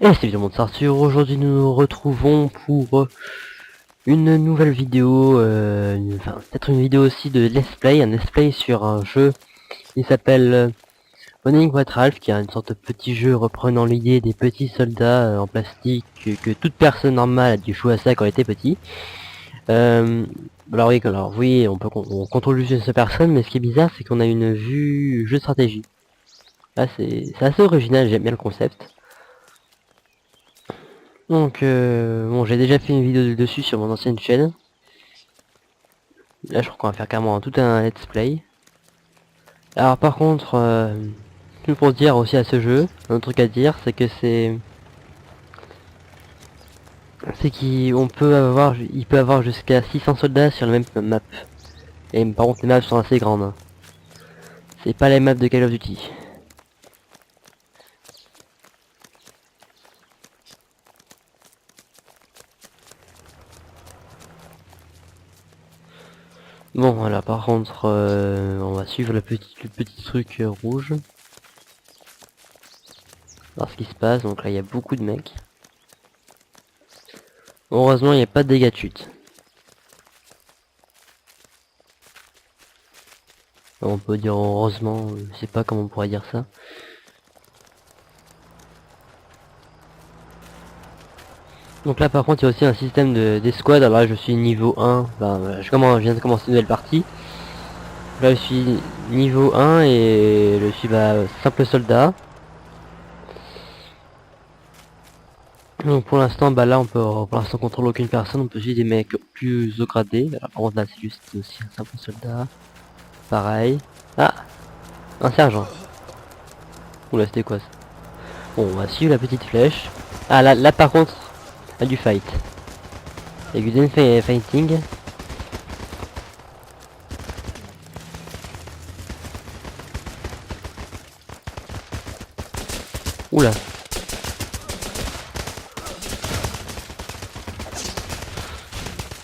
Et c'est évidemment de Arthur. Aujourd'hui nous nous retrouvons pour une nouvelle vidéo, enfin peut-être une vidéo aussi de let's play, un let's play sur un jeu qui s'appelle Running What Ralph, qui est une sorte de petit jeu reprenant l'idée des petits soldats en plastique que toute personne normale a dû jouer à ça quand elle était petit. Alors oui, on contrôle juste une seule personne, mais ce qui est bizarre c'est qu'on a une vue jeu de stratégie. Là c'est assez original, j'aime bien le concept. Donc bon, j'ai déjà fait une vidéo dessus sur mon ancienne chaîne. Là je crois qu'on va faire carrément tout un let's play. Alors par contre, tout pour dire aussi à ce jeu, un autre truc à dire, c'est que il peut avoir jusqu'à 600 soldats sur la même map. Et par contre les maps sont assez grandes, hein. C'est pas les maps de Call of Duty. Bon voilà, par contre on va suivre le petit truc rouge. Voir ce qui se passe. Donc là il y a beaucoup de mecs. Heureusement il n'y a pas de dégâts de chute. On peut dire heureusement, je sais pas comment on pourrait dire ça. Donc là par contre il y a aussi un système d'escouade. Alors là je suis niveau 1, enfin, je viens de commencer une nouvelle partie. Là je suis niveau 1 et je suis simple soldat. Donc pour l'instant là on peut pour l'instant contrôler aucune personne, on peut suivre des mecs plus haut gradés. Alors, par contre là c'est juste aussi un simple soldat. Pareil. Ah, un sergent. Oula c'était quoi ça? Bon on va suivre la petite flèche. Ah là par contre il y a du fight. Il y a du fighting. Oula.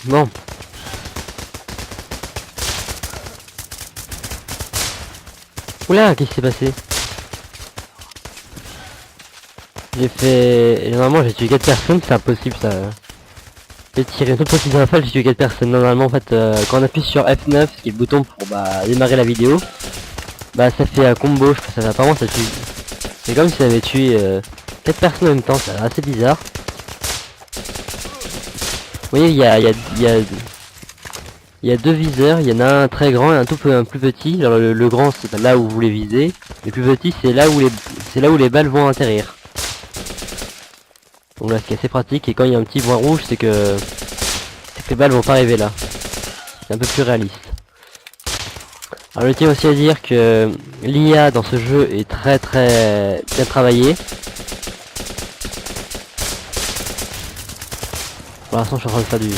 Bon. Oula, qu'est-ce qui s'est passé? Normalement j'ai tué 4 personnes, c'est impossible ça. J'ai tiré une toute petite rafale, j'ai tué 4 personnes. Normalement en fait quand on appuie sur F9, ce qui est le bouton pour démarrer la vidéo, ça fait un combo, je pense que ça fait apparemment ça tue. C'est comme si ça avait tué 4 personnes en même temps, c'est assez bizarre. Vous voyez il y a deux viseurs, il y en a un très grand et un plus petit. Alors le grand c'est là où vous voulez viser, le plus petit c'est là où les balles vont atterrir. Donc là ce qui est assez pratique, et quand il y a un petit point rouge c'est que les balles vont pas arriver là. C'est un peu plus réaliste. Alors je tiens aussi à dire que l'IA dans ce jeu est très bien travaillée. Pour l'instant je suis en train de faire du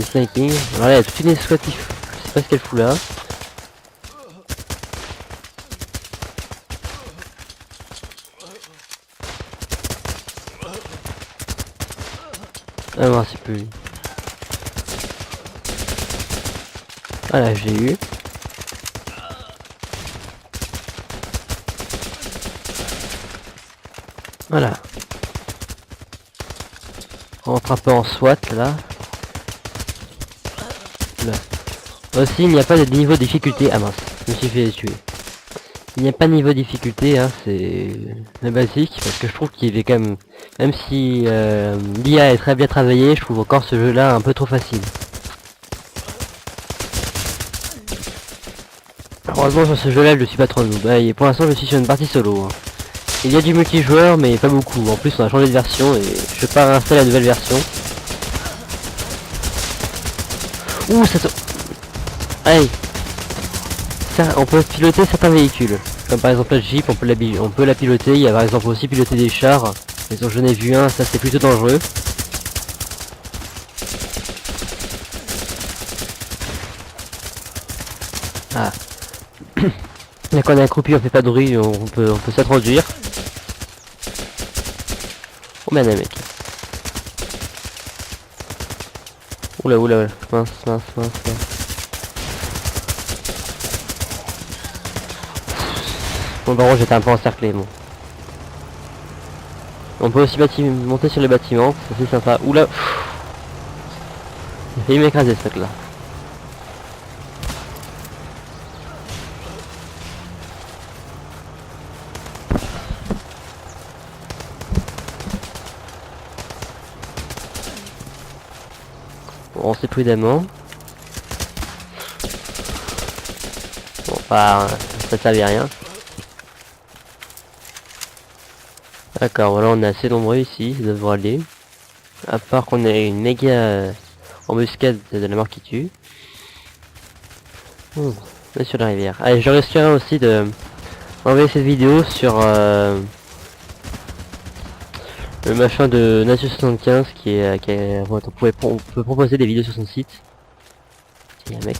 sniping. Alors là il y a toute une escouade qui... Je sais pas ce qu'elle fout là. Ah non c'est plus lui. Voilà je l'ai eu. Voilà. On rentre un peu en SWAT là. Aussi il n'y a pas de niveau de difficulté. Ah mince, je me suis fait tuer. Il n'y a pas de niveau de difficulté, hein, c'est le basique, parce que je trouve qu'il est quand même si l'IA est très bien travaillée, je trouve encore ce jeu là un peu trop facile. Heureusement sur ce jeu là je suis pas trop noob, et pour l'instant je suis sur une partie solo, hein. Il y a du multijoueur mais pas beaucoup, en plus on a changé de version et je vais pas réinstaller la nouvelle version. Ouh ça Allez, ça, on peut piloter certains véhicules, comme par exemple la Jeep, on peut la piloter. Il y a par exemple aussi piloter des chars, mais j'en ai vu un, ça c'est plutôt dangereux. Ah. Là quand on est accroupi on fait pas de bruit, on peut s'introduire. Oh merde mec. Oula, mince. Bon bah j'étais un peu encerclé bon. On peut aussi monter sur les bâtiments, c'est sympa. Oula, il a failli m'écraser ce truc là. Bon, on sait prudemment. Bon, bah, ça servait à rien. D'accord, voilà, on est assez nombreux ici, ça devrait aller. À part qu'on ait une méga embuscade de la mort qui tue. On est sur la rivière. Allez, je risquerai aussi de envoyer cette vidéo sur le machin de Nature 75 on peut proposer des vidéos sur son site. Il y a un mec.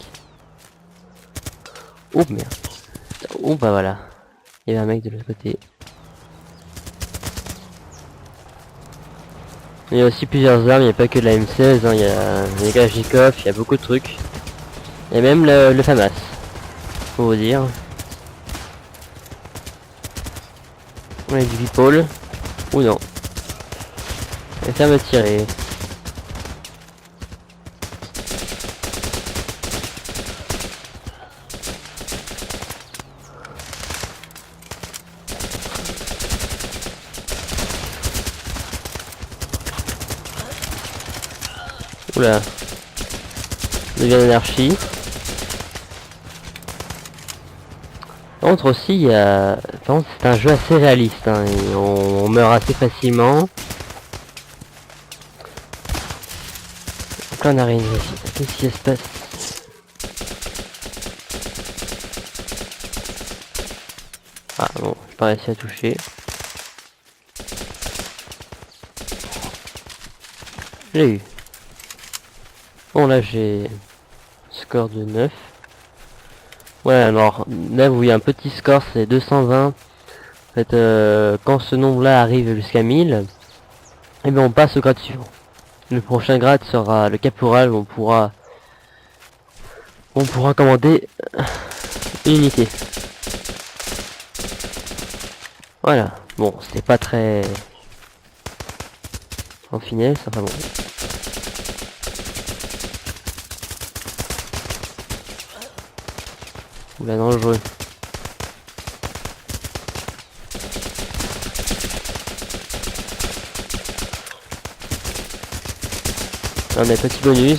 Oh merde. Oh bah voilà. Il y a un mec de l'autre côté. Il y a aussi plusieurs armes, il n'y a pas que de la M16, hein. Il y a les Kalachnikov, il y a beaucoup de trucs. Et même le FAMAS. Faut vous dire. On a du Bipole. Ou non. Et ça me tirer. Oula. Devient l'anarchie. Par contre aussi, il y a... Par contre, c'est un jeu assez réaliste, hein, et on meurt assez facilement. Donc là, on arrive ici. Qu'est-ce qui se passe? Ah bon, j'ai pas réussi à toucher. Je l'ai eu. Bon, là, j'ai score de 9. Ouais, alors 9, oui, un petit score, c'est 220. En fait, quand ce nombre-là arrive jusqu'à 1000, et bien on passe au grade suivant. Le prochain grade sera le caporal, où on pourra commander une unité. Voilà. Bon, c'était pas très en finesse, enfin bon. Oula, dangereux. Là, on a petit bonus.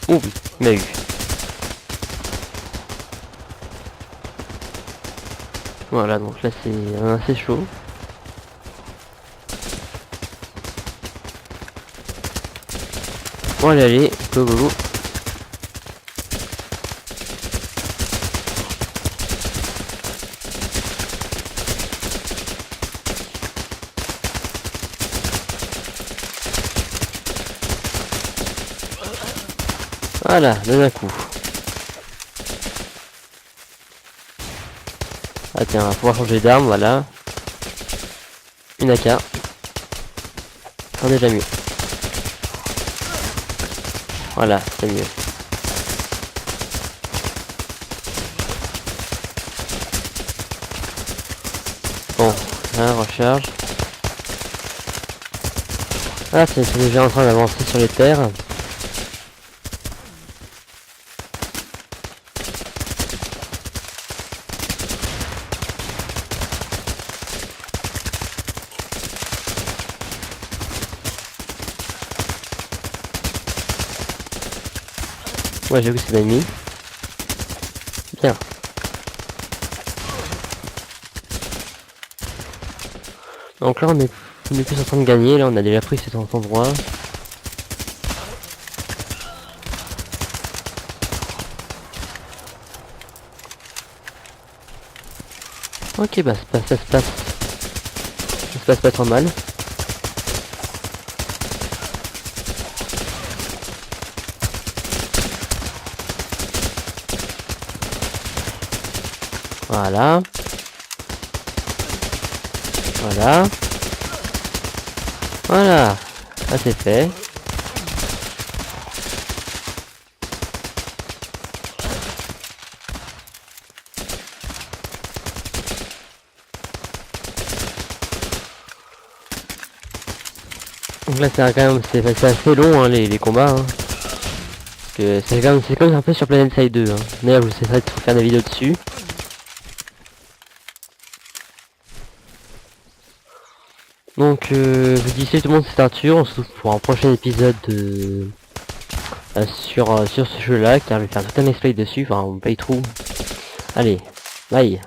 Ouh, il m'a eu. Voilà, donc là c'est assez chaud. Bon, allez, go go go. Voilà, d'un coup. Ah tiens, on va pouvoir changer d'arme, voilà. Une AK. On est déjà mieux. Voilà, c'est mieux. Bon, là, recharge. Ah, c'est déjà en train d'avancer sur les terres. Ouais, j'ai vu que c'est l'ennemi. Bien. Donc là, on est plus en train de gagner. Là, on a déjà pris cet endroit. Ok, bah ça se passe pas trop mal. Voilà. Voilà. Voilà. Ça c'est fait. Donc là c'est quand même c'est assez long hein, les combats. Hein. Parce que c'est comme un peu sur Planet Side 2. Hein. D'ailleurs je sais de faire des vidéos dessus. Donc je dis salut tout le monde, c'est Arthur, on se retrouve pour un prochain épisode sur ce jeu là car je vais faire tout un explay dessus, enfin un playthrough. Allez, bye.